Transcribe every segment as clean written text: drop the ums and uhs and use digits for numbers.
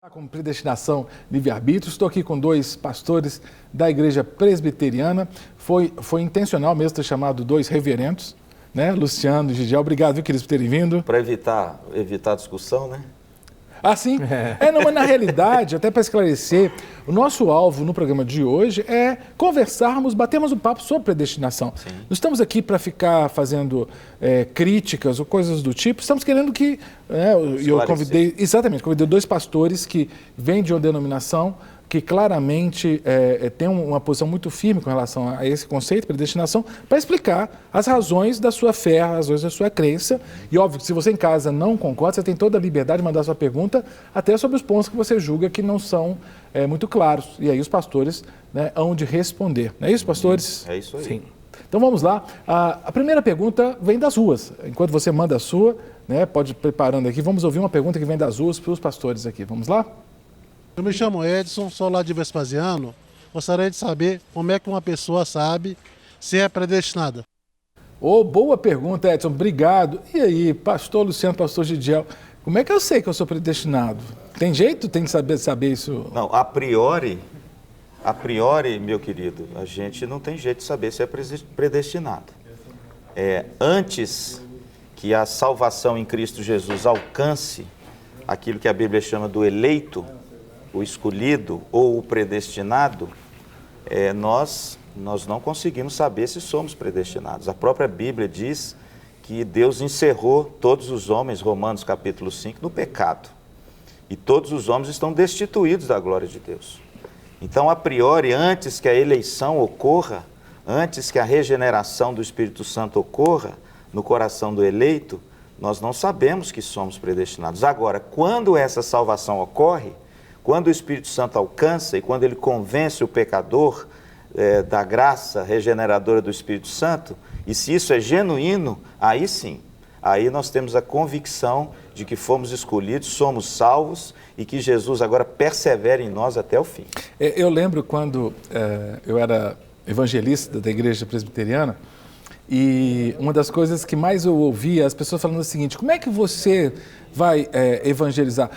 Com predestinação, livre-arbítrio. Estou aqui com dois pastores da Igreja Presbiteriana. Foi intencional mesmo ter chamado dois reverendos, né? Luciano e Gigiel. Obrigado, viu, queridos, por terem vindo. Para evitar a discussão, né? Ah, sim? Não, mas na realidade, até para esclarecer, o nosso alvo no programa de hoje é conversarmos, batermos um papo sobre predestinação. Sim. Não estamos aqui para ficar fazendo críticas ou coisas do tipo, estamos querendo que... eu convidei dois pastores que vêm de uma denominação que claramente tem uma posição muito firme com relação a esse conceito, predestinação, para explicar as razões da sua fé, as razões da sua crença. E óbvio que se você em casa não concorda, você tem toda a liberdade de mandar sua pergunta, até sobre os pontos que você julga que não são muito claros. E aí os pastores hão de responder. Não é isso, pastores? É isso aí. Sim. Então vamos lá. A primeira pergunta vem das ruas. Enquanto você manda a sua, pode ir preparando aqui, vamos ouvir uma pergunta que vem das ruas para os pastores aqui. Vamos lá? Eu me chamo Edson, sou lá de Vespasiano. Gostaria de saber como é que uma pessoa sabe se é predestinada. Boa pergunta, Edson. Obrigado. E aí, pastor Luciano, pastor Gigiel, como é que eu sei que eu sou predestinado? Tem jeito? Tem que saber isso? Não, a priori, meu querido, a gente não tem jeito de saber se é predestinado. Antes que a salvação em Cristo Jesus alcance aquilo que a Bíblia chama do eleito, o escolhido ou o predestinado, nós não conseguimos saber se somos predestinados. A própria Bíblia diz que Deus encerrou todos os homens, Romanos capítulo 5, no pecado. E todos os homens estão destituídos da glória de Deus. Então, a priori, antes que a eleição ocorra, antes que a regeneração do Espírito Santo ocorra no coração do eleito, nós não sabemos que somos predestinados. Agora, quando essa salvação ocorre, quando o Espírito Santo alcança e quando ele convence o pecador da graça regeneradora do Espírito Santo, e se isso é genuíno, aí sim, aí nós temos a convicção de que fomos escolhidos, somos salvos e que Jesus agora persevera em nós até o fim. Eu lembro quando eu era evangelista da Igreja Presbiteriana, e uma das coisas que mais eu ouvia, as pessoas falando o seguinte: como é que você vai evangelizar?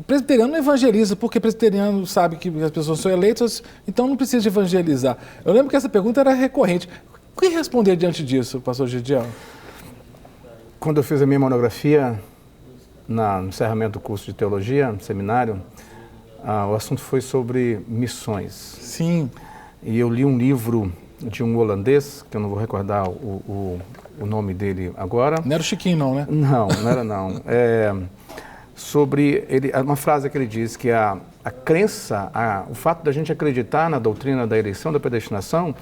Presbiteriano não evangeliza, porque presbiteriano sabe que as pessoas são eleitas, então não precisa de evangelizar. Eu lembro que essa pergunta era recorrente. O que responder diante disso, pastor Gidiel? Quando eu fiz a minha monografia, no encerramento do curso de teologia, no seminário, o assunto foi sobre missões. Sim. E eu li um livro de um holandês, que eu não vou recordar o nome dele agora. Não era o Chiquinho, não, né? Não era não. Sobre uma frase que ele diz que a crença, o fato da gente acreditar na doutrina da eleição, da predestinação,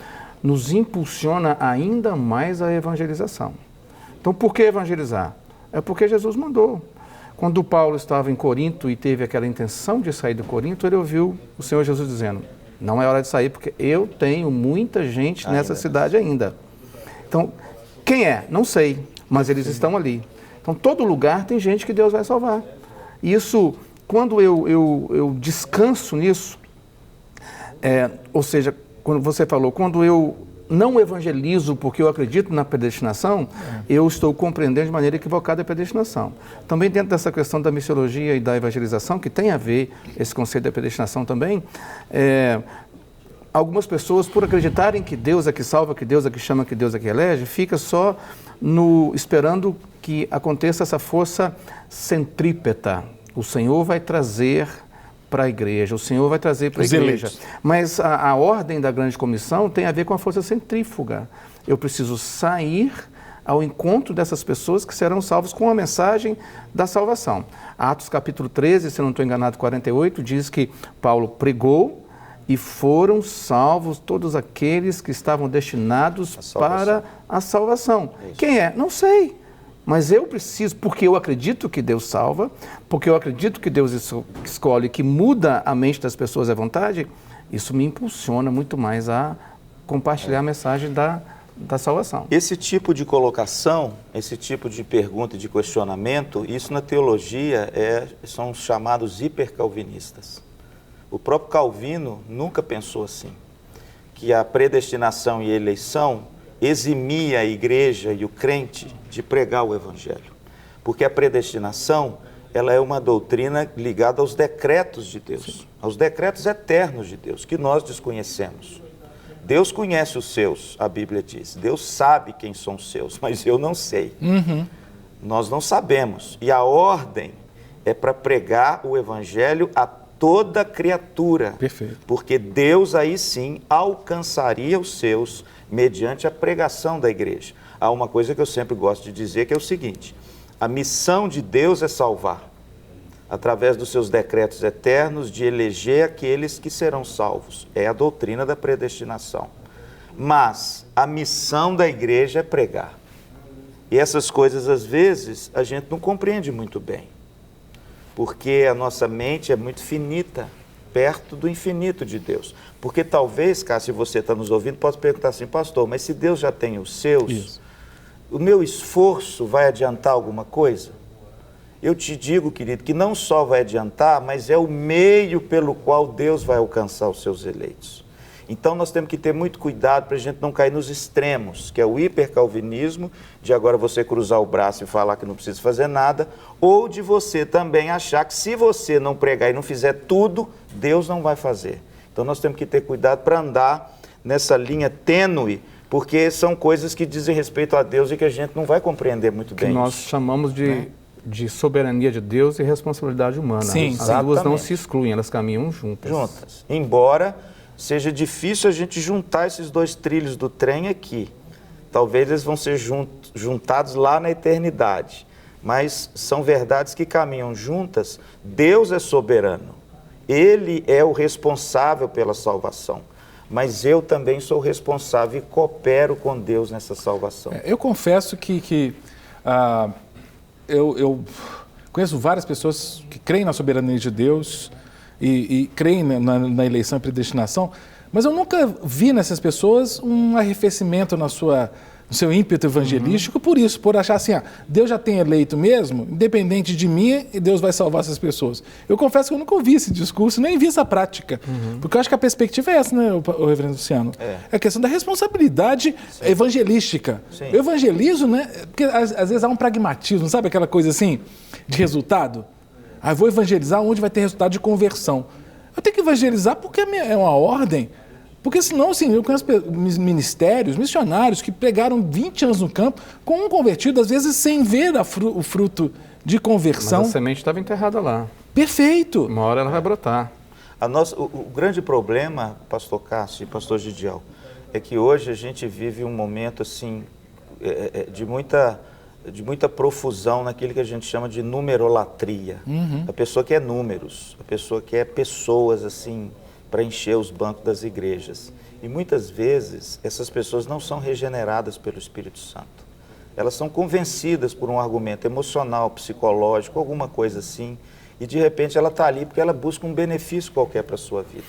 nos impulsiona ainda mais a evangelização. Então, por que evangelizar? É porque Jesus mandou. Quando Paulo estava em Corinto e teve aquela intenção de sair do Corinto, ele ouviu o Senhor Jesus dizendo: não é hora de sair, porque eu tenho muita gente nessa cidade ainda. Então, quem é? Não sei, mas eles estão ali. Então, todo lugar tem gente que Deus vai salvar. Isso, quando eu descanso nisso, ou seja, quando você falou, quando eu não evangelizo porque eu acredito na predestinação, eu estou compreendendo de maneira equivocada a predestinação. Também dentro dessa questão da missiologia e da evangelização, que tem a ver esse conceito da predestinação também, algumas pessoas, por acreditarem que Deus é que salva, que Deus é que chama, que Deus é que elege, fica só esperando que aconteça essa força centrípeta. O Senhor vai trazer para a igreja, o Senhor vai trazer para a igreja. Eleitos. Mas a ordem da grande comissão tem a ver com a força centrífuga. Eu preciso sair ao encontro dessas pessoas que serão salvos com a mensagem da salvação. Atos capítulo 13, se não estou enganado, 48, diz que Paulo pregou e foram salvos todos aqueles que estavam destinados para a salvação. Quem é? Não sei. Mas eu preciso, porque eu acredito que Deus salva, porque eu acredito que Deus escolhe, que muda a mente das pessoas à vontade, isso me impulsiona muito mais a compartilhar a mensagem da salvação. Esse tipo de colocação, esse tipo de pergunta e de questionamento, isso na teologia são chamados hipercalvinistas. O próprio Calvino nunca pensou assim, que a predestinação e a eleição eximia a igreja e o crente de pregar o evangelho. Porque a predestinação ela é uma doutrina ligada aos decretos de Deus, aos decretos eternos de Deus, que nós desconhecemos. Deus conhece os seus, a Bíblia diz. Deus sabe quem são os seus, mas eu não sei. Nós não sabemos. E a ordem é para pregar o evangelho a toda criatura. Perfeito. Porque Deus aí sim alcançaria os seus mediante a pregação da igreja. Há uma coisa que eu sempre gosto de dizer, que é o seguinte: a missão de Deus é salvar, através dos seus decretos eternos, de eleger aqueles que serão salvos. É a doutrina da predestinação. Mas a missão da igreja é pregar. E essas coisas, às vezes, a gente não compreende muito bem, porque a nossa mente é muito finita, perto do infinito de Deus. Porque talvez, Cássio, se você está nos ouvindo, pode perguntar assim: pastor, mas se Deus já tem os seus, o meu esforço vai adiantar alguma coisa? Eu te digo, querido, que não só vai adiantar, mas é o meio pelo qual Deus vai alcançar os seus eleitos. Então nós temos que ter muito cuidado para a gente não cair nos extremos, que é o hipercalvinismo, de agora você cruzar o braço e falar que não precisa fazer nada, ou de você também achar que se você não pregar e não fizer tudo, Deus não vai fazer. Então nós temos que ter cuidado para andar nessa linha tênue, porque são coisas que dizem respeito a Deus e que a gente não vai compreender muito bem. Que nós chamamos de soberania de Deus e responsabilidade humana. Sim, as duas não se excluem, elas caminham juntas. Embora seja difícil a gente juntar esses dois trilhos do trem aqui. Talvez eles vão ser juntados lá na eternidade. Mas são verdades que caminham juntas. Deus é soberano. Ele é o responsável pela salvação. Mas eu também sou responsável e coopero com Deus nessa salvação. Eu confesso que eu conheço várias pessoas que creem na soberania de Deus e creem na eleição e predestinação, mas eu nunca vi nessas pessoas um arrefecimento no seu ímpeto evangelístico por isso, por achar assim, Deus já tem eleito mesmo, independente de mim, e Deus vai salvar essas pessoas. Eu confesso que eu nunca ouvi esse discurso, nem vi essa prática, porque eu acho que a perspectiva é essa, né, o reverendo Luciano? É a questão da responsabilidade evangelística. Sim. Eu evangelizo, né, porque às vezes há um pragmatismo, sabe aquela coisa assim, de resultado? Eu vou evangelizar onde vai ter resultado de conversão. Eu tenho que evangelizar porque é uma ordem. Porque senão, assim, eu conheço ministérios, missionários que pregaram 20 anos no campo com um convertido, às vezes sem ver o fruto de conversão. Mas a semente estava enterrada lá. Perfeito. Uma hora ela vai brotar. O grande problema, pastor Cássio e pastor Gidiel, é que hoje a gente vive um momento assim, de muita profusão naquilo que a gente chama de numerolatria. A pessoa quer números, a pessoa quer pessoas assim, para encher os bancos das igrejas. E muitas vezes essas pessoas não são regeneradas pelo Espírito Santo. Elas são convencidas por um argumento emocional, psicológico, alguma coisa assim, e de repente ela está ali porque ela busca um benefício qualquer para a sua vida.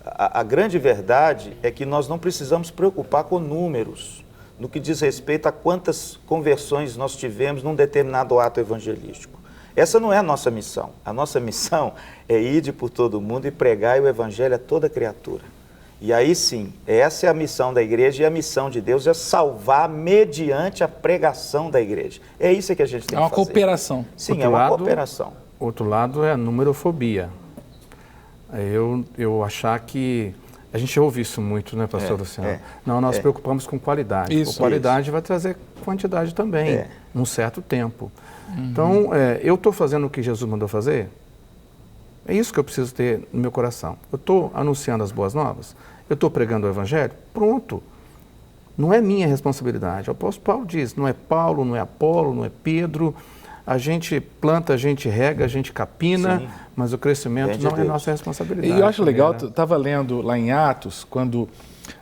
A grande verdade é que nós não precisamos preocupar com números, no que diz respeito a quantas conversões nós tivemos num determinado ato evangelístico. Essa não é a nossa missão. A nossa missão é ir por todo mundo e pregar o evangelho a toda criatura. E aí sim, essa é a missão da igreja, e a missão de Deus é salvar mediante a pregação da igreja. É isso que a gente tem que fazer. É uma cooperação. Sim, é uma cooperação. Outro lado é a numerofobia. Eu achar que... A gente ouve isso muito, né, pastor Luciano? Não, nós preocupamos com qualidade. Isso, qualidade vai trazer quantidade também, num certo tempo. Então, eu estou fazendo o que Jesus mandou fazer? É isso que eu preciso ter no meu coração. Eu estou anunciando as boas novas? Eu estou pregando o evangelho? Pronto. Não é minha responsabilidade. O apóstolo Paulo diz, não é Paulo, não é Apolo, não é Pedro. A gente planta, a gente rega, a gente capina, mas o crescimento não é nossa responsabilidade. E eu acho legal, eu estava lendo lá em Atos, quando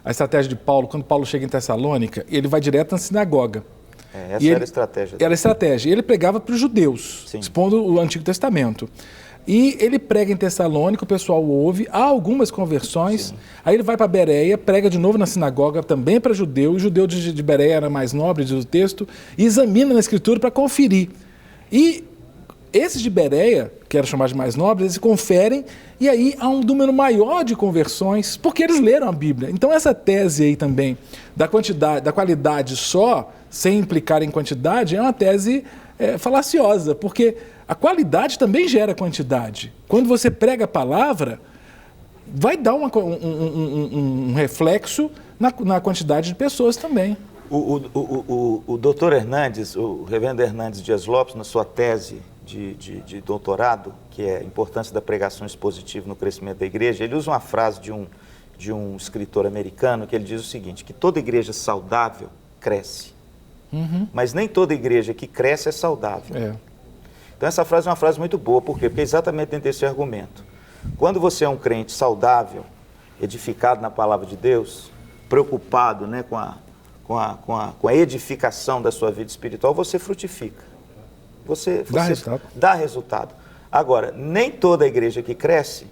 a estratégia de Paulo, quando Paulo chega em Tessalônica, ele vai direto na sinagoga. Essa era a estratégia. Era a estratégia. Ele pregava para os judeus, expondo o Antigo Testamento. E ele prega em Tessalônica, o pessoal ouve, há algumas conversões, aí ele vai para Bereia, prega de novo na sinagoga, também para judeu, o judeu de Bereia era mais nobre, diz o texto, e examina na escritura para conferir. E esses de Bereia, que eram chamados de mais nobres, eles conferem, e aí há um número maior de conversões, porque eles leram a Bíblia. Então essa tese aí também, da quantidade, da qualidade só, sem implicar em quantidade, é uma tese falaciosa, porque A qualidade também gera quantidade. Quando você prega a palavra, vai dar um reflexo na quantidade de pessoas também. O doutor Hernandes, o reverendo Hernandes Dias Lopes, na sua tese de doutorado, que é a importância da pregação expositiva no crescimento da igreja, ele usa uma frase de um escritor americano que ele diz o seguinte, que toda igreja saudável cresce, mas nem toda igreja que cresce é saudável. Então essa frase é uma frase muito boa, por quê? Porque é exatamente dentro desse argumento. Quando você é um crente saudável, edificado na palavra de Deus, preocupado, né, com a edificação da sua vida espiritual, você frutifica. Você dá resultado. Agora, nem toda igreja que cresce,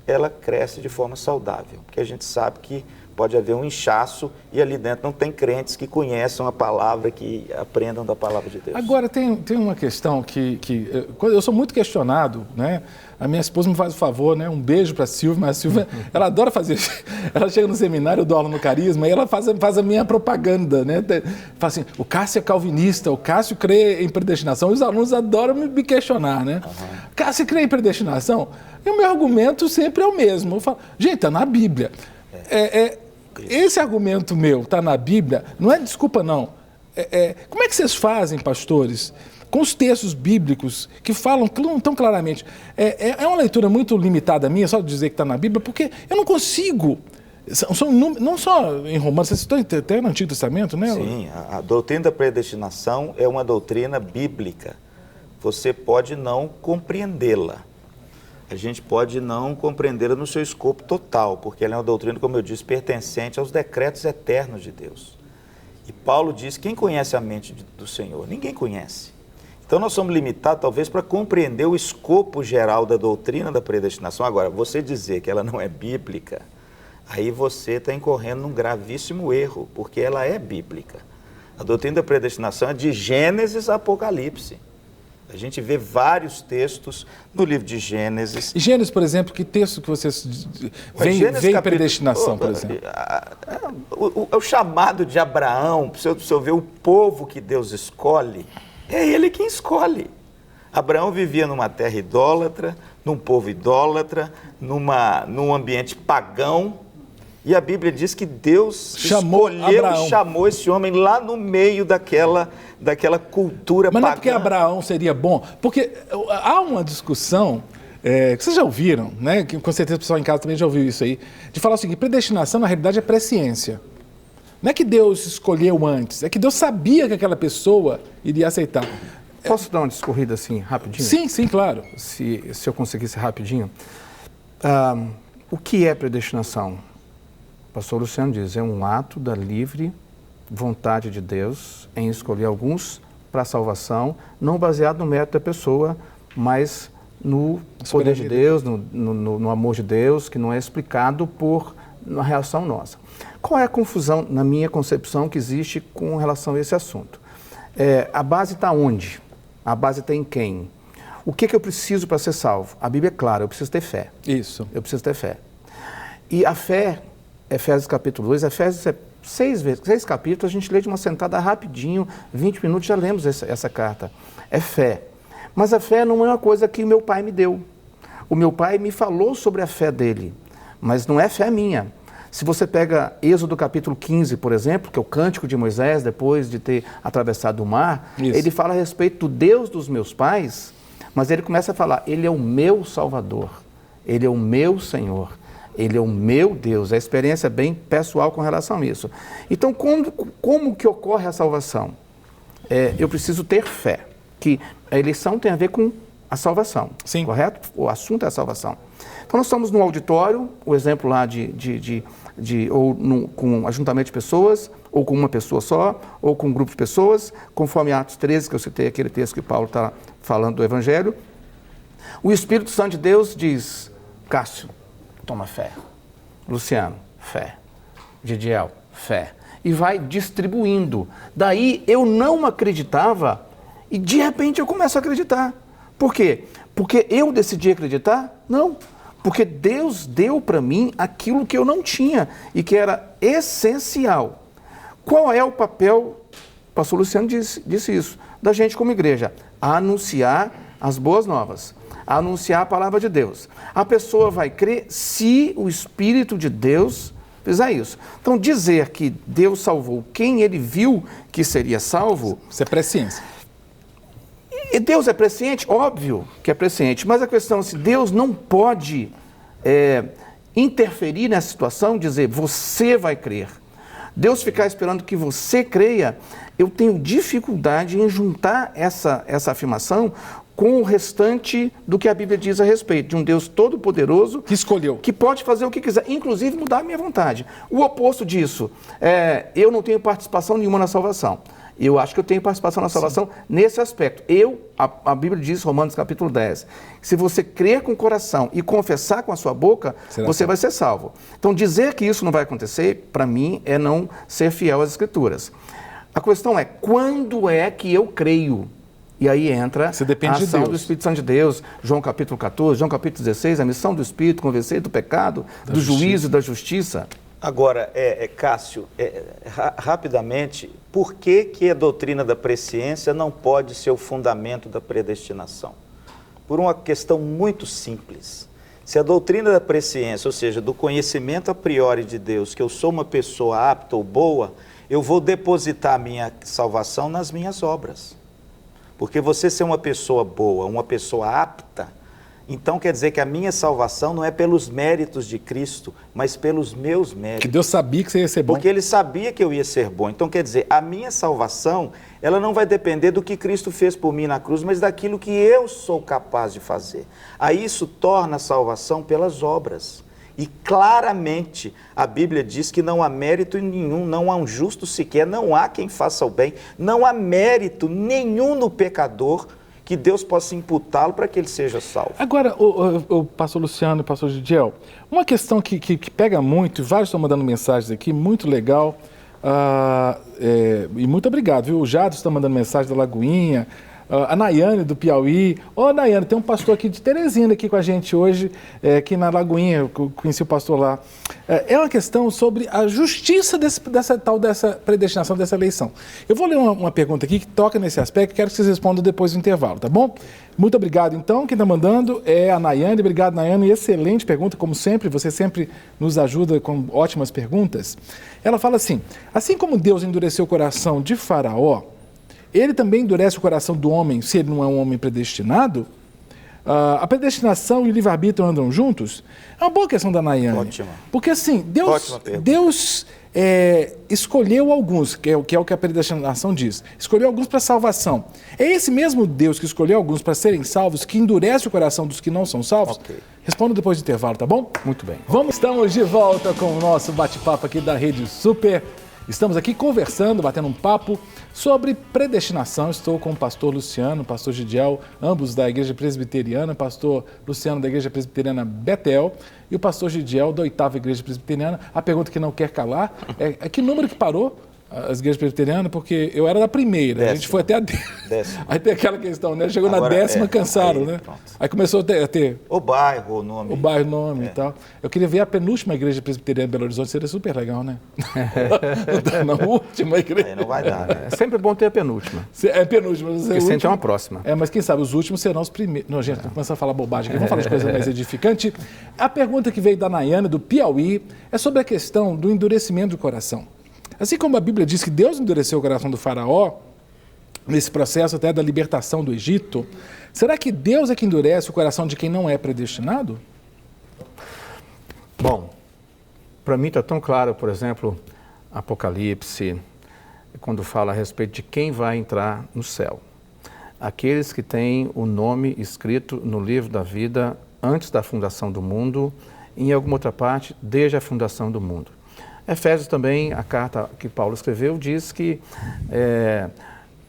ela cresce de forma saudável, porque a gente sabe que pode haver um inchaço e ali dentro não tem crentes que conheçam a palavra, que aprendam da palavra de Deus. Agora, tem uma questão que eu sou muito questionado, né? A minha esposa me faz o favor, né? Um beijo para a Silvia, mas a Silvia, ela adora fazer isso. Ela chega no seminário, eu dou aula no Carisma, e ela faz a minha propaganda, né? Fala assim, o Cássio é calvinista, o Cássio crê em predestinação, e os alunos adoram me questionar, né? Cássio crê em predestinação? E o meu argumento sempre é o mesmo. Eu falo, gente, está na Bíblia. Esse argumento meu está na Bíblia, não é desculpa não. Como é que vocês fazem, pastores, com os textos bíblicos que falam tão claramente? É uma leitura muito limitada minha, só dizer que está na Bíblia, porque eu não consigo. Não só em Romanos, vocês estão até no Antigo Testamento, né? Sim, a doutrina da predestinação é uma doutrina bíblica. Você pode não compreendê-la. A gente pode não compreendê-la no seu escopo total, porque ela é uma doutrina, como eu disse, pertencente aos decretos eternos de Deus. E Paulo diz, quem conhece a mente do Senhor? Ninguém conhece. Então nós somos limitados, talvez, para compreender o escopo geral da doutrina da predestinação. Agora, você dizer que ela não é bíblica, aí você está incorrendo num gravíssimo erro, porque ela é bíblica. A doutrina da predestinação é de Gênesis a Apocalipse. A gente vê vários textos no livro de Gênesis. E Gênesis, por exemplo, que texto que vocês veem predestinação, por exemplo? O chamado de Abraão, para você ver o povo que Deus escolhe, é ele quem escolhe. Abraão vivia numa terra idólatra, num povo idólatra, num ambiente pagão, e a Bíblia diz que Deus escolheu e chamou esse homem lá no meio daquela cultura pagã. Mas não é porque Abraão seria bom, porque há uma discussão, que vocês já ouviram, né? Que com certeza o pessoal em casa também já ouviu isso aí, de falar o seguinte, predestinação na realidade é presciência. Não é que Deus escolheu antes, é que Deus sabia que aquela pessoa iria aceitar. Posso dar uma discorrida assim, rapidinho? Sim, claro. Se eu conseguisse rapidinho. O que é predestinação? O pastor Luciano diz, é um ato da livre vontade de Deus em escolher alguns para a salvação, não baseado no mérito da pessoa, mas no poder de Deus, no amor de Deus, que não é explicado por uma reação nossa. Qual é a confusão, na minha concepção, que existe com relação a esse assunto? A base está onde? A base está em quem? O que eu preciso para ser salvo? A Bíblia é clara, eu preciso ter fé. Isso. Eu preciso ter fé. E a fé, Efésios capítulo 2, Efésios é 6 capítulos, a gente lê de uma sentada rapidinho, 20 minutos, já lemos essa carta. É fé. Mas a fé não é uma coisa que o meu pai me deu. O meu pai me falou sobre a fé dele, mas não é fé minha. Se você pega Êxodo capítulo 15, por exemplo, que é o cântico de Moisés, depois de ter atravessado o mar, ele fala a respeito do Deus dos meus pais, mas ele começa a falar, ele é o meu Salvador, ele é o meu Senhor, ele é o meu Deus. A experiência é bem pessoal com relação a isso. Então, como que ocorre a salvação? Eu preciso ter fé, que a eleição tem a ver com a salvação, sim, correto? O assunto é a salvação. Então, nós estamos no auditório, o exemplo lá com ajuntamento de pessoas, ou com uma pessoa só, ou com um grupo de pessoas, conforme Atos 13, que eu citei, aquele texto que Paulo está falando do Evangelho. O Espírito Santo de Deus diz, Cássio, toma fé. Luciano, fé. Didiel, fé. E vai distribuindo. Daí eu não acreditava e de repente eu começo a acreditar. Por quê? Porque eu decidi acreditar? Não. Porque Deus deu para mim aquilo que eu não tinha e que era essencial. Qual é o papel, o pastor Luciano disse isso, da gente como igreja? Anunciar as boas novas, a anunciar a palavra de Deus. A pessoa vai crer se o Espírito de Deus fizer isso. Então, dizer que Deus salvou quem ele viu que seria salvo... Isso é presciência. E Deus é presciente? Óbvio que é presciente, mas a questão é se Deus não pode interferir nessa situação, dizer, você vai crer. Deus ficar esperando que você creia, eu tenho dificuldade em juntar essa afirmação com o restante do que a Bíblia diz a respeito, de um Deus todo-poderoso... Que escolheu. Que pode fazer o que quiser, inclusive mudar a minha vontade. O oposto disso, eu não tenho participação nenhuma na salvação. Eu acho que eu tenho participação na salvação nesse aspecto. A Bíblia diz, Romanos capítulo 10, se você crer com o coração e confessar com a sua boca, você vai ser salvo. Então, dizer que isso não vai acontecer, para mim, é não ser fiel às Escrituras. A questão é, quando é que eu creio? E aí entra a ação do Espírito Santo de Deus, João capítulo 14, João capítulo 16, a missão do Espírito, convencer do pecado, do juízo e da justiça. Agora, Cássio, rapidamente, por que a doutrina da presciência não pode ser o fundamento da predestinação? Por uma questão muito simples. Se a doutrina da presciência, ou seja, do conhecimento a priori de Deus, que eu sou uma pessoa apta ou boa, eu vou depositar a minha salvação nas minhas obras. Porque você ser uma pessoa boa, uma pessoa apta, então quer dizer que a minha salvação não é pelos méritos de Cristo, mas pelos meus méritos. Que Deus sabia que você ia ser bom. Porque Ele sabia que eu ia ser bom. Então quer dizer, a minha salvação, ela não vai depender do que Cristo fez por mim na cruz, mas daquilo que eu sou capaz de fazer. Aí isso torna a salvação pelas obras. E claramente a Bíblia diz que não há mérito nenhum, não há um justo sequer, não há quem faça o bem, não há mérito nenhum no pecador que Deus possa imputá-lo para que ele seja salvo. Agora, o pastor Luciano e o pastor Gidiel, uma questão que pega muito, e vários estão mandando mensagens aqui, muito legal, e muito obrigado, viu? O Jadson está mandando mensagem da Lagoinha, a Nayane do Piauí. Nayane, tem um pastor aqui de Teresina aqui com a gente hoje, aqui na Lagoinha, eu conheci o pastor lá. É uma questão sobre a justiça dessa predestinação, dessa eleição. Eu vou ler uma pergunta aqui que toca nesse aspecto, quero que vocês respondam depois do intervalo, tá bom? Muito obrigado, então. Quem está mandando é a Nayane. Obrigado, Nayane. Excelente pergunta, como sempre. Você sempre nos ajuda com ótimas perguntas. Ela fala assim como Deus endureceu o coração de Faraó, ele também endurece o coração do homem, se ele não é um homem predestinado? A predestinação e o livre-arbítrio andam juntos? É uma boa questão da Nayane. Ótima. Porque assim, Deus escolheu alguns, que é o que a predestinação diz. Escolheu alguns para salvação. É esse mesmo Deus que escolheu alguns para serem salvos, que endurece o coração dos que não são salvos? Okay. Responda depois do intervalo, tá bom? Muito bem. Estamos de volta com o nosso bate-papo aqui da Rede Super. Estamos aqui conversando, batendo um papo sobre predestinação. Estou com o pastor Luciano, o pastor Gidiel, ambos da Igreja Presbiteriana, pastor Luciano da Igreja Presbiteriana Betel e o pastor Gidiel da 8ª Igreja Presbiteriana. A pergunta que não quer calar é que número que parou as igrejas presbiterianas? Porque eu era da primeira, 10ª. A gente foi até a 10ª. Aí tem aquela questão, né? Chegou agora, na 10ª, cansaram, aí, né? Pronto. Aí começou a ter... O bairro, o nome. O bairro, o nome e tal. Eu queria ver a penúltima igreja presbiteriana de Belo Horizonte, seria super legal, né? Na última igreja. Aí não vai dar, né? É sempre bom ter a penúltima. É penúltima. Porque sempre é uma próxima. Mas quem sabe, os últimos serão os primeiros. Não, gente, começa a falar bobagem aqui. Vamos falar de coisa mais edificante. A pergunta que veio da Nayane, do Piauí, é sobre a questão do endurecimento do coração. Assim como a Bíblia diz que Deus endureceu o coração do faraó, nesse processo até da libertação do Egito, será que Deus é que endurece o coração de quem não é predestinado? Bom, para mim está tão claro, por exemplo, Apocalipse, quando fala a respeito de quem vai entrar no céu. Aqueles que têm o nome escrito no livro da vida antes da fundação do mundo, e em alguma outra parte, desde a fundação do mundo. Efésios também, a carta que Paulo escreveu, diz que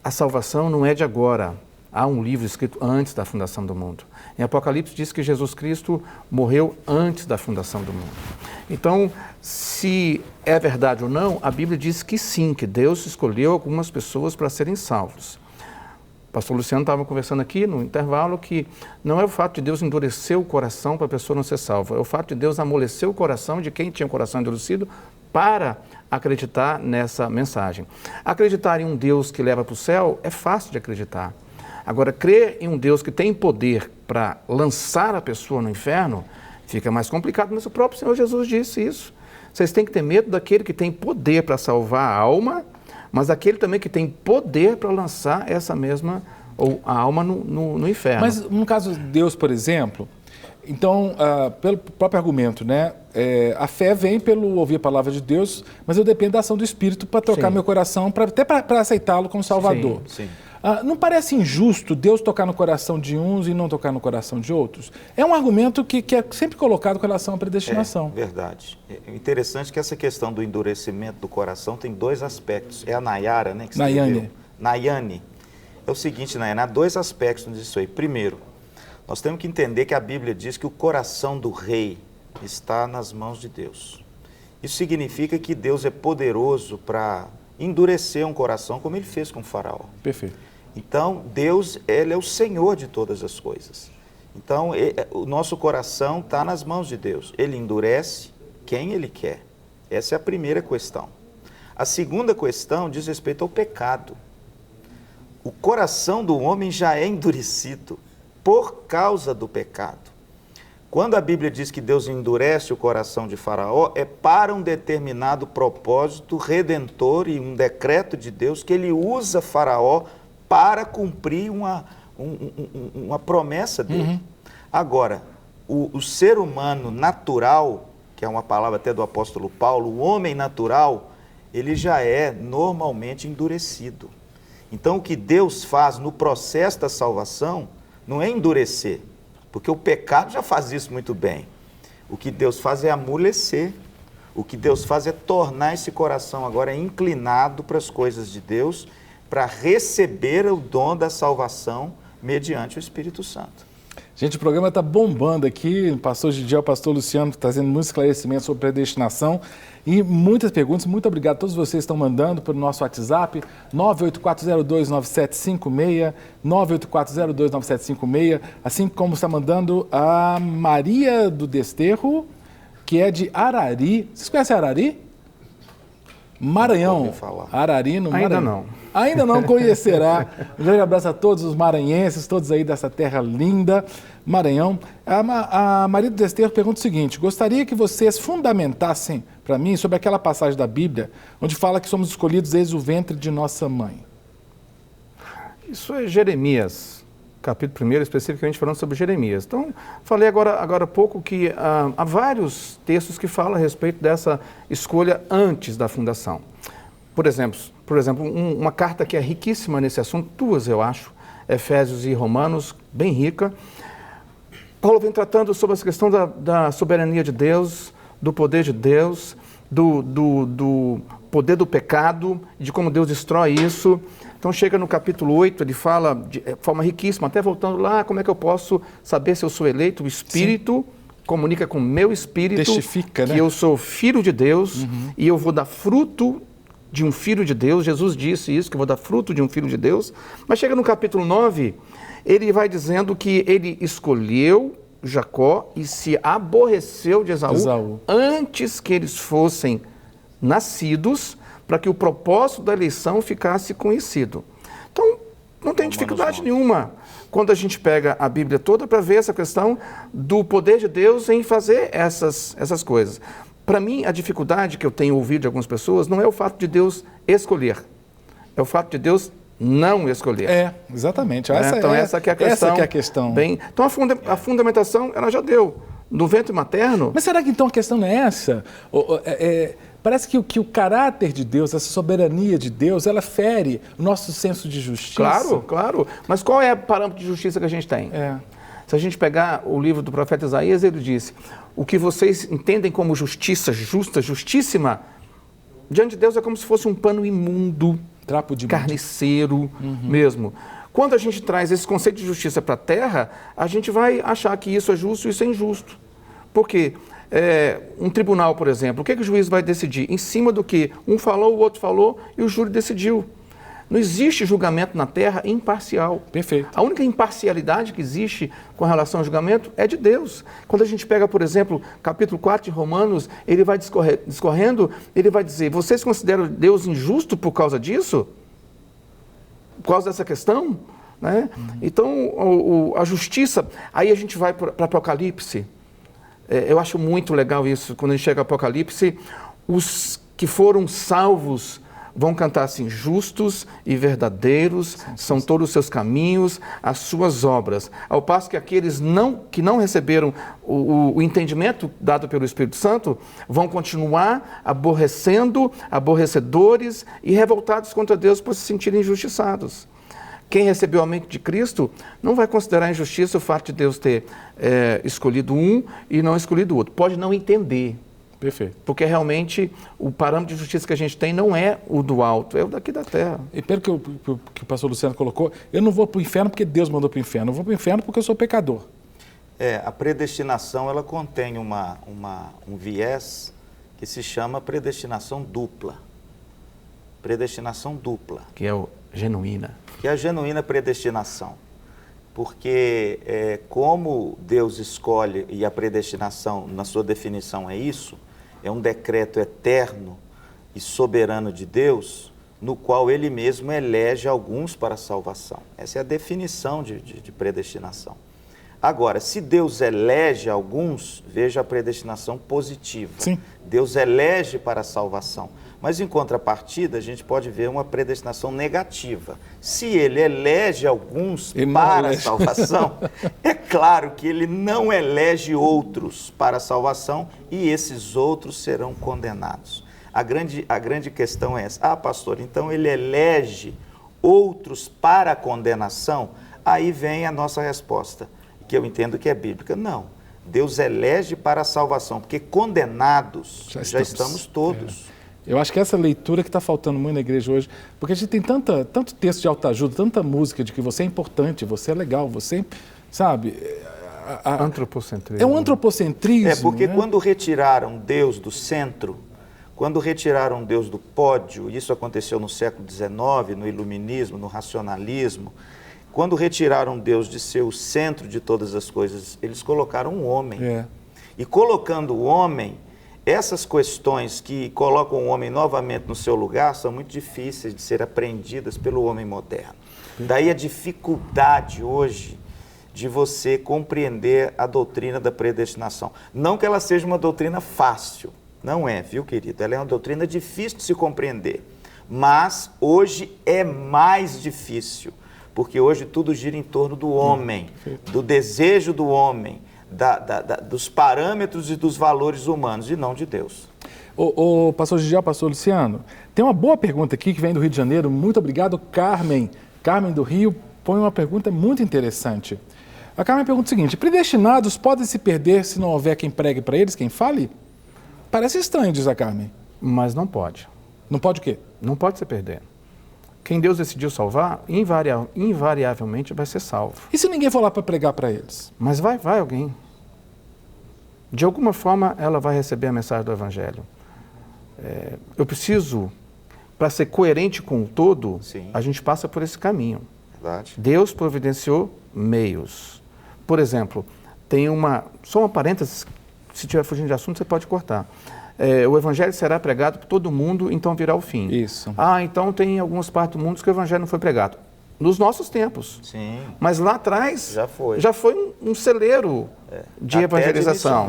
a salvação não é de agora. Há um livro escrito antes da fundação do mundo. Em Apocalipse diz que Jesus Cristo morreu antes da fundação do mundo. Então, se é verdade ou não, a Bíblia diz que sim, que Deus escolheu algumas pessoas para serem salvos. O pastor Luciano estava conversando aqui no intervalo que não é o fato de Deus endurecer o coração para a pessoa não ser salva, é o fato de Deus amolecer o coração de quem tinha o coração endurecido para acreditar nessa mensagem. Acreditar em um Deus que leva para o céu é fácil de acreditar. Agora, crer em um Deus que tem poder para lançar a pessoa no inferno, fica mais complicado, mas o próprio Senhor Jesus disse isso. Vocês têm que ter medo daquele que tem poder para salvar a alma, mas daquele também que tem poder para lançar essa mesma, ou a alma no inferno. Mas no caso de Deus, por exemplo, então, pelo próprio argumento, né? A fé vem pelo ouvir a palavra de Deus, mas eu dependo da ação do Espírito para tocar meu coração, até para aceitá-lo como Salvador. Sim. Não parece injusto Deus tocar no coração de uns e não tocar no coração de outros? É um argumento que é sempre colocado com relação à predestinação. É verdade. É interessante que essa questão do endurecimento do coração tem dois aspectos. É a Nayara, né? Que Nayane. É o seguinte, Nayane, há dois aspectos nisso aí. Primeiro, nós temos que entender que a Bíblia diz que o coração do rei está nas mãos de Deus. Isso significa que Deus é poderoso para endurecer um coração como ele fez com o faraó. Perfeito. Então, Deus, ele é o Senhor de todas as coisas. Então, o nosso coração está nas mãos de Deus. Ele endurece quem ele quer. Essa é a primeira questão. A segunda questão diz respeito ao pecado. O coração do homem já é endurecido por causa do pecado. Quando a Bíblia diz que Deus endurece o coração de Faraó, é para um determinado propósito redentor e um decreto de Deus que ele usa Faraó para cumprir uma promessa dele. Agora, o ser humano natural, que é uma palavra até do apóstolo Paulo, o homem natural, ele já é normalmente endurecido. Então, o que Deus faz no processo da salvação não é endurecer, porque o pecado já faz isso muito bem. O que Deus faz é amolecer. O que Deus faz é tornar esse coração agora inclinado para as coisas de Deus, para receber o dom da salvação mediante o Espírito Santo. Gente, o programa está bombando aqui. O pastor Gidiel, o pastor Luciano, trazendo muitos esclarecimentos sobre predestinação e muitas perguntas. Muito obrigado a todos vocês que estão mandando pelo nosso WhatsApp, 984029756, 984029756, assim como está mandando a Maria do Desterro, que é de Arari. Vocês conhecem Arari? Maranhão. Arari no Maranhão. Ainda não. Ainda não conhecerá. Um grande abraço a todos os maranhenses, todos aí dessa terra linda, Maranhão. A Maria do Desterro pergunta o seguinte: gostaria que vocês fundamentassem para mim sobre aquela passagem da Bíblia onde fala que somos escolhidos desde o ventre de nossa mãe. Isso é Jeremias, capítulo 1, especificamente falando sobre Jeremias. Então, falei agora há pouco que há vários textos que falam a respeito dessa escolha antes da fundação. Por exemplo, uma carta que é riquíssima nesse assunto, duas eu acho, Efésios e Romanos, bem rica. Paulo vem tratando sobre essa questão da soberania de Deus, do poder de Deus, do poder do pecado, de como Deus destrói isso. Então chega no capítulo 8, ele fala de forma riquíssima, até voltando lá, como é que eu posso saber se eu sou eleito? O Espírito comunica com o meu Espírito, testifica, né? Que eu sou filho de Deus e eu vou dar fruto de um filho de Deus. Jesus disse isso, que eu vou dar fruto de um filho de Deus. Mas chega no capítulo 9, ele vai dizendo que ele escolheu Jacó e se aborreceu de Esaú antes que eles fossem nascidos, para que o propósito da eleição ficasse conhecido. Então, não tem dificuldade nenhuma quando a gente pega a Bíblia toda para ver essa questão do poder de Deus em fazer essas coisas. Para mim, a dificuldade que eu tenho ouvido de algumas pessoas não é o fato de Deus escolher, é o fato de Deus não escolher. Exatamente. Essa que é a questão. Essa que é a questão. Então, a fundamentação, ela já deu. No ventre materno... Mas será que então a questão não é essa? Parece que o caráter de Deus, essa soberania de Deus, ela fere o nosso senso de justiça. Claro. Mas qual é o parâmetro de justiça que a gente tem? Se a gente pegar o livro do profeta Isaías, ele disse: o que vocês entendem como justiça justa, justíssima, diante de Deus é como se fosse um pano imundo, trapo de carniceiro mesmo. Quando a gente traz esse conceito de justiça para a terra, a gente vai achar que isso é justo e isso é injusto. Por quê? Um tribunal, por exemplo, o que o juiz vai decidir? Em cima do que um falou, o outro falou e o júri decidiu. Não existe julgamento na terra imparcial. Perfeito. A única imparcialidade que existe com relação ao julgamento é de Deus. Quando a gente pega, por exemplo, capítulo 4 de Romanos, ele vai discorrendo, ele vai dizer: vocês consideram Deus injusto por causa disso? Por causa dessa questão? Né? Então, a justiça, aí a gente vai para Apocalipse. Eu acho muito legal isso, quando a gente chega ao Apocalipse, os que foram salvos vão cantar assim: justos e verdadeiros são todos os seus caminhos, as suas obras. Ao passo que aqueles que não receberam o entendimento dado pelo Espírito Santo vão continuar aborrecedores e revoltados contra Deus por se sentirem injustiçados. Quem recebeu a mente de Cristo não vai considerar injustiça o fato de Deus ter escolhido um e não escolhido o outro. Pode não entender. Perfeito. Porque realmente o parâmetro de justiça que a gente tem não é o do alto, é o daqui da terra. E pelo que o pastor Luciano colocou, eu não vou para o inferno porque Deus mandou para o inferno, eu vou para o inferno porque eu sou pecador. A predestinação, ela contém um viés que se chama predestinação dupla. Predestinação dupla. Que é genuína. Que é a genuína predestinação. Porque como Deus escolhe, e a predestinação, na sua definição, é isso, é um decreto eterno e soberano de Deus, no qual Ele mesmo elege alguns para a salvação. Essa é a definição de predestinação. Agora, se Deus elege alguns, veja a predestinação positiva. Sim. Deus elege para a salvação. Mas, em contrapartida, a gente pode ver uma predestinação negativa. Se Ele elege alguns para a salvação, é claro que Ele não elege outros para a salvação e esses outros serão condenados. A grande questão é essa. Pastor, então Ele elege outros para a condenação? Aí vem a nossa resposta, que eu entendo que é bíblica. Não. Deus elege para a salvação, porque condenados já estamos todos. Eu acho que essa leitura que está faltando muito na igreja hoje, porque a gente tem tanto texto de autoajuda, tanta música de que você é importante, você é legal, você, sabe... Antropocentrismo. É um antropocentrismo. Porque quando retiraram Deus do centro, quando retiraram Deus do pódio, isso aconteceu no século XIX, no iluminismo, no racionalismo, quando retiraram Deus de ser o centro de todas as coisas, eles colocaram um homem. E colocando o homem, essas questões que colocam o homem novamente no seu lugar são muito difíceis de ser apreendidas pelo homem moderno. Daí a dificuldade hoje de você compreender a doutrina da predestinação. Não que ela seja uma doutrina fácil, não é, viu, querido? Ela é uma doutrina difícil de se compreender, mas hoje é mais difícil, porque hoje tudo gira em torno do homem, do desejo do homem, dos parâmetros e dos valores humanos e não de Deus. O pastor Gigiel, pastor Luciano, tem uma boa pergunta aqui que vem do Rio de Janeiro. Muito obrigado, Carmen. Carmen do Rio põe uma pergunta muito interessante. A Carmen pergunta o seguinte: predestinados podem se perder se não houver quem pregue para eles, quem fale? Parece estranho, diz a Carmen. Mas não pode. Não pode o quê? Não pode se perder. Quem Deus decidiu salvar, invariavelmente vai ser salvo. E se ninguém for lá para pregar para eles? Mas vai alguém. De alguma forma, ela vai receber a mensagem do Evangelho. Eu preciso, para ser coerente com o todo, Sim. A gente passa por esse caminho. Verdade. Deus providenciou meios. Por exemplo, só uma parêntese, se estiver fugindo de assunto, você pode cortar. O Evangelho será pregado por todo mundo, então virá o fim. Isso. Então tem algumas partes do mundo que o Evangelho não foi pregado. Nos nossos tempos. Sim. Mas lá atrás Já foi um celeiro de evangelização.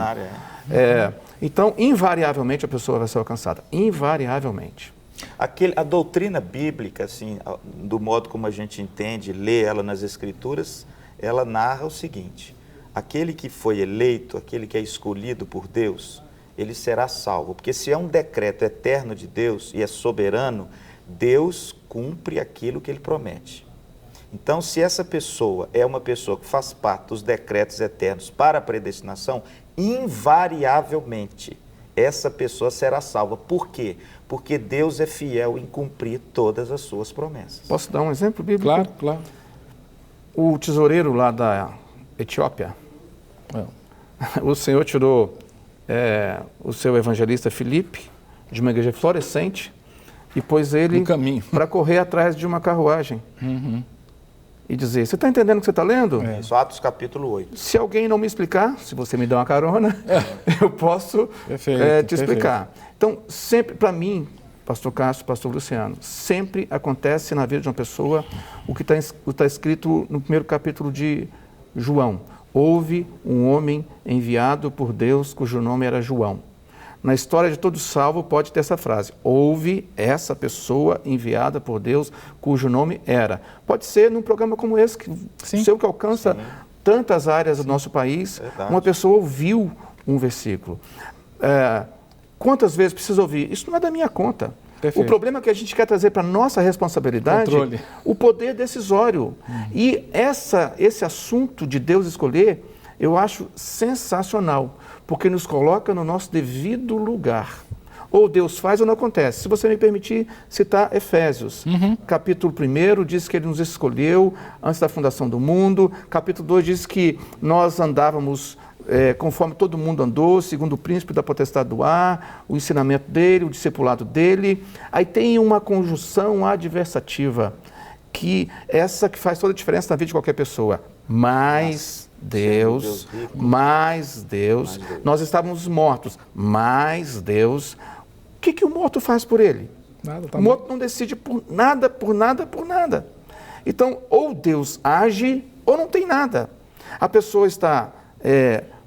Então, invariavelmente, a pessoa vai ser alcançada. Invariavelmente. A doutrina bíblica, assim, do modo como a gente entende, lê ela nas Escrituras, ela narra o seguinte: aquele que foi eleito, aquele que é escolhido por Deus, ele será salvo. Porque se é um decreto eterno de Deus e é soberano, Deus cumpre aquilo que Ele promete. Então, se essa pessoa é uma pessoa que faz parte dos decretos eternos para a predestinação, invariavelmente essa pessoa será salva. Por quê? Porque Deus é fiel em cumprir todas as suas promessas. Posso dar um exemplo bíblico? Claro, claro. O tesoureiro lá da Etiópia, o Senhor tirou o seu evangelista Filipe de uma igreja florescente e pôs ele para correr atrás de uma carruagem. E dizer: você está entendendo o que você está lendo? Isso, Atos capítulo 8. Se alguém não me explicar, se você me der uma carona, eu posso te explicar. Então, sempre, para mim, pastor Cássio, pastor Luciano, sempre acontece na vida de uma pessoa o que está escrito no primeiro capítulo de João. Houve um homem enviado por Deus cujo nome era João. Na história de todo salvo pode ter essa frase, houve essa pessoa enviada por Deus cujo nome era. Pode ser num programa como esse, que alcança tantas áreas do nosso país, uma pessoa ouviu um versículo. Quantas vezes precisa ouvir? Isso não é da minha conta. Perfeito. O problema é que a gente quer trazer para a nossa responsabilidade o poder decisório. E esse assunto de Deus escolher, eu acho sensacional, porque nos coloca no nosso devido lugar. Ou Deus faz ou não acontece. Se você me permitir citar Efésios, capítulo 1 diz que Ele nos escolheu antes da fundação do mundo, capítulo 2 diz que nós andávamos conforme todo mundo andou, segundo o príncipe da potestade do ar, o ensinamento dele, o discipulado dele. Aí tem uma conjunção adversativa, que essa que faz toda a diferença na vida de qualquer pessoa. Mas Deus, nós estávamos mortos, mas Deus, o que o morto faz por ele? Nada, o morto não decide por nada. Então, ou Deus age, ou não tem nada. A pessoa está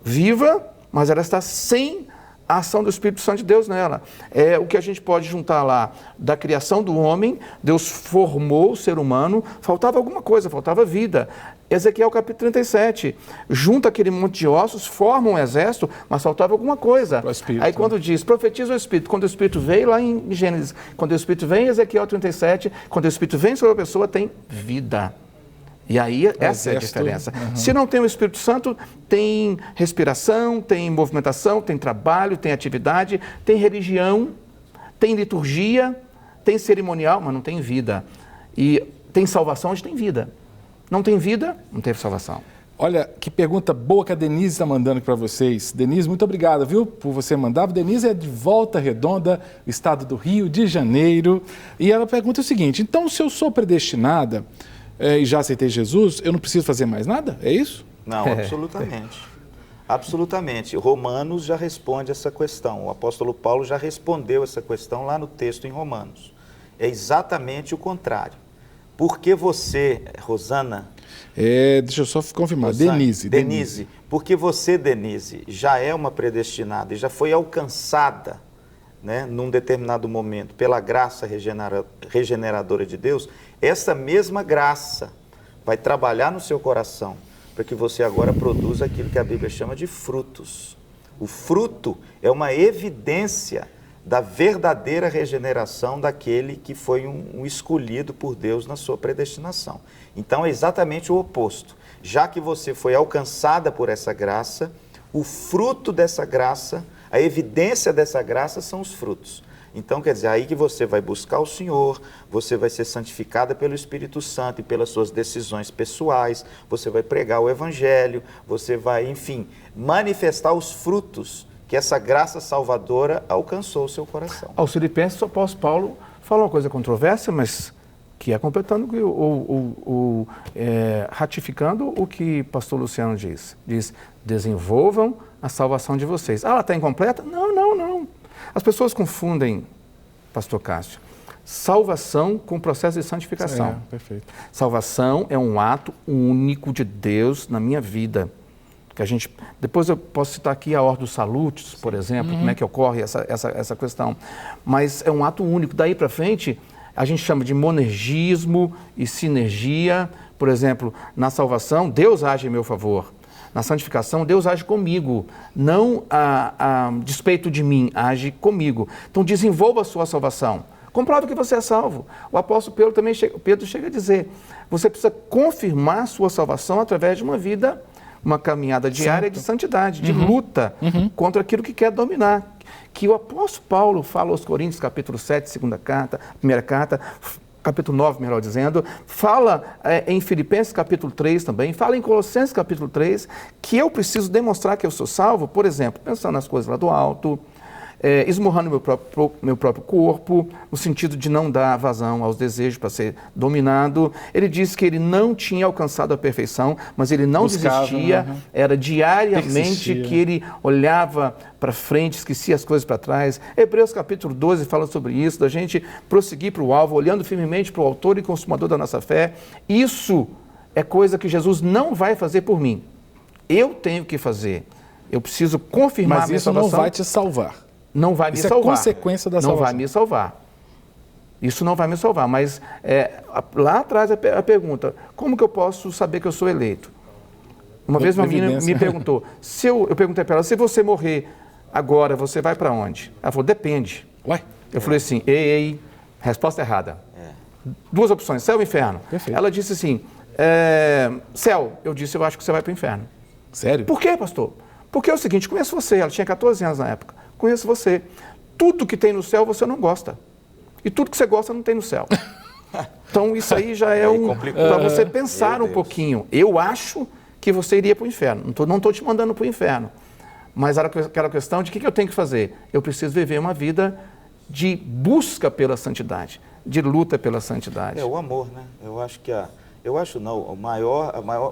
viva, mas ela está sem a ação do Espírito Santo de Deus nela. É o que a gente pode juntar lá da criação do homem, Deus formou o ser humano, faltava alguma coisa, faltava vida. Ezequiel capítulo 37, junta aquele monte de ossos, forma um exército, mas faltava alguma coisa. Aí quando diz, profetiza o Espírito, quando o Espírito veio lá em Gênesis, quando o Espírito vem em Ezequiel 37, quando o Espírito vem sobre a pessoa, tem vida. E aí, essa é a diferença. Se não tem o Espírito Santo, tem respiração, tem movimentação, tem trabalho, tem atividade, tem religião, tem liturgia, tem cerimonial, mas não tem vida. E tem salvação onde tem vida. Não tem vida, não teve salvação. Olha, que pergunta boa que a Denise está mandando aqui para vocês. Denise, muito obrigado, viu, por você mandar. Denise é de Volta Redonda, estado do Rio de Janeiro. E ela pergunta o seguinte, então se eu sou predestinada e já aceitei Jesus, eu não preciso fazer mais nada? É isso? Não, absolutamente. Absolutamente. Romanos já responde essa questão. O apóstolo Paulo já respondeu essa questão lá no texto em Romanos. É exatamente o contrário. Porque você, Rosana... deixa eu só confirmar. Rosane, Denise. Porque você, Denise, já é uma predestinada e já foi alcançada, né, num determinado momento pela graça regeneradora de Deus, essa mesma graça vai trabalhar no seu coração para que você agora produza aquilo que a Bíblia chama de frutos. O fruto é uma evidência da verdadeira regeneração daquele que foi um escolhido por Deus na sua predestinação. Então é exatamente o oposto. Já que você foi alcançada por essa graça, o fruto dessa graça, a evidência dessa graça são os frutos. Então, quer dizer, aí que você vai buscar o Senhor, você vai ser santificada pelo Espírito Santo e pelas suas decisões pessoais, você vai pregar o Evangelho, você vai, enfim, manifestar os frutos que essa graça salvadora alcançou o seu coração. Aos Filipenses, o apóstolo Paulo fala uma coisa controversa, mas que é completando ratificando o que pastor Luciano diz. Diz, desenvolvam a salvação de vocês. Ela está incompleta? Não. As pessoas confundem, pastor Cássio, salvação com processo de santificação. Perfeito. Salvação é um ato único de Deus na minha vida. Que a gente, depois eu posso citar aqui a ordem dos salutos, por exemplo, como é que ocorre essa questão. Mas é um ato único. Daí para frente, a gente chama de monergismo e sinergia. Por exemplo, na salvação, Deus age em meu favor. Na santificação, Deus age comigo, não a despeito de mim, age comigo. Então, desenvolva a sua salvação. Comprove que você é salvo. O apóstolo Pedro chega a dizer, você precisa confirmar sua salvação através de uma vida, uma caminhada diária de santidade, de luta contra aquilo que quer dominar. Que o apóstolo Paulo fala aos Coríntios, capítulo 7, primeira carta, capítulo 9, melhor dizendo, fala em Filipenses capítulo 3 também, fala em Colossenses capítulo 3, que eu preciso demonstrar que eu sou salvo, por exemplo, pensando nas coisas lá do alto, esmurrando meu próprio corpo, no sentido de não dar vazão aos desejos para ser dominado. Ele disse que ele não tinha alcançado a perfeição, mas ele não desistia, era diariamente que ele olhava para frente, esquecia as coisas para trás. Hebreus capítulo 12 fala sobre isso, da gente prosseguir para o alvo, olhando firmemente para o autor e consumador da nossa fé. Isso é coisa que Jesus não vai fazer por mim. Eu tenho que fazer. Eu preciso confirmar a minha salvação. Mas isso não vai te salvar. Não vai me salvar. Isso é consequência da salvação. Não vai me salvar. Isso não vai me salvar. Mas lá atrás a pergunta, como que eu posso saber que eu sou eleito? Uma vez uma menina me perguntou, eu perguntei para ela, se você morrer agora, você vai para onde? Ela falou, depende. Ué? Eu falei assim, resposta errada. Duas opções, céu ou inferno. Perfeito. Ela disse assim, céu. Eu disse, eu acho que você vai para o inferno. Sério? Por quê, pastor? Porque é o seguinte, conheço você, ela tinha 14 anos na época. Conheço você. Tudo que tem no céu você não gosta. E tudo que você gosta não tem no céu. Então isso aí já é para você pensar um pouquinho. Eu acho que você iria para o inferno. Não estou te mandando para o inferno. Mas era aquela questão de o que eu tenho que fazer? Eu preciso viver uma vida de busca pela santidade, de luta pela santidade. É o amor, né? O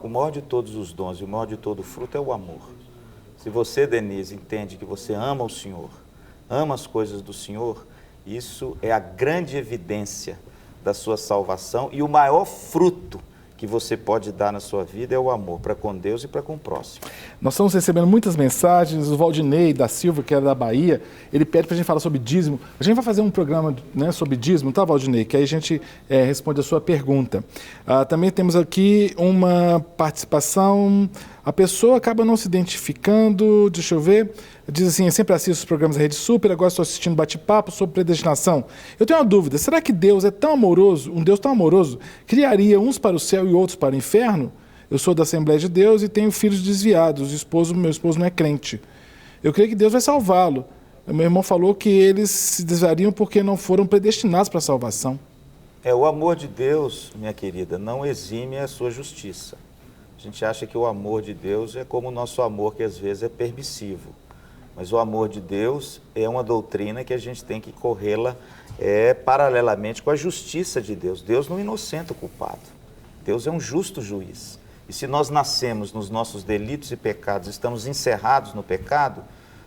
maior de todos os dons e o maior de todo o fruto é o amor. Se você, Denise, entende que você ama o Senhor, ama as coisas do Senhor, isso é a grande evidência da sua salvação e o maior fruto que você pode dar na sua vida é o amor para com Deus e para com o próximo. Nós estamos recebendo muitas mensagens. O Valdinei da Silva, que é da Bahia, ele pede para a gente falar sobre dízimo. A gente vai fazer um programa, né, sobre dízimo, tá, Valdinei? Que aí a gente responde a sua pergunta. Também temos aqui uma participação. A pessoa acaba não se identificando, deixa eu ver, diz assim, eu sempre assisto os programas da Rede Super, agora estou assistindo bate-papo sobre predestinação. Eu tenho uma dúvida, será que Deus é tão amoroso, um Deus tão amoroso, criaria uns para o céu e outros para o inferno? Eu sou da Assembleia de Deus e tenho filhos desviados, meu esposo não é crente. Eu creio que Deus vai salvá-lo. Meu irmão falou que eles se desviariam porque não foram predestinados para a salvação. O amor de Deus, minha querida, não exime a sua justiça. A gente acha que o amor de Deus é como o nosso amor, que às vezes é permissivo. Mas o amor de Deus é uma doutrina que a gente tem que corrê-la paralelamente com a justiça de Deus. Deus não inocenta o culpado. Deus é um justo juiz. E se nós nascemos nos nossos delitos e pecados, estamos encerrados no pecado,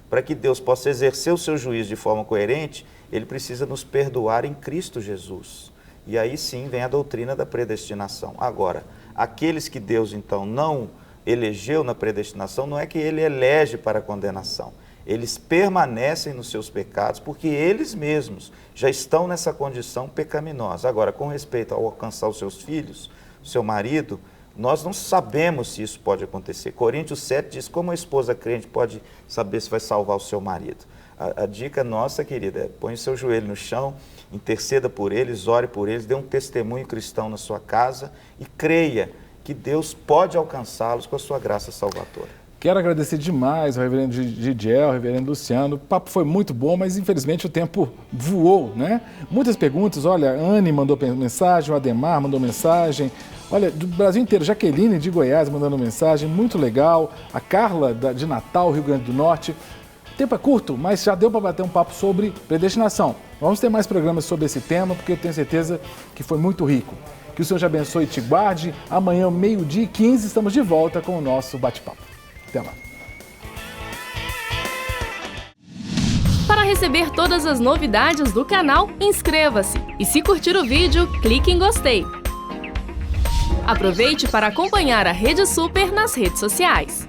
para que Deus possa exercer o seu juízo de forma coerente, Ele precisa nos perdoar em Cristo Jesus. E aí sim vem a doutrina da predestinação. Agora, aqueles que Deus então não elegeu na predestinação, não é que Ele elege para a condenação. Eles permanecem nos seus pecados porque eles mesmos já estão nessa condição pecaminosa. Agora, com respeito ao alcançar os seus filhos, o seu marido, nós não sabemos se isso pode acontecer. Coríntios 7 diz como a esposa crente pode saber se vai salvar o seu marido. A dica nossa, querida, é põe o seu joelho no chão, interceda por eles, ore por eles, dê um testemunho cristão na sua casa e creia que Deus pode alcançá-los com a sua graça salvadora. Quero agradecer demais ao reverendo Gidiel, ao reverendo Luciano. O papo foi muito bom, mas infelizmente o tempo voou, né? Muitas perguntas, olha, a Anne mandou mensagem, o Ademar mandou mensagem, olha, do Brasil inteiro, Jaqueline de Goiás mandando mensagem, muito legal, a Carla de Natal, Rio Grande do Norte. O tempo é curto, mas já deu para bater um papo sobre predestinação. Vamos ter mais programas sobre esse tema, porque eu tenho certeza que foi muito rico. Que o Senhor te abençoe e te guarde. Amanhã, 12h15, estamos de volta com o nosso bate-papo. Até lá. Para receber todas as novidades do canal, inscreva-se. E se curtir o vídeo, clique em gostei. Aproveite para acompanhar a Rede Super nas redes sociais.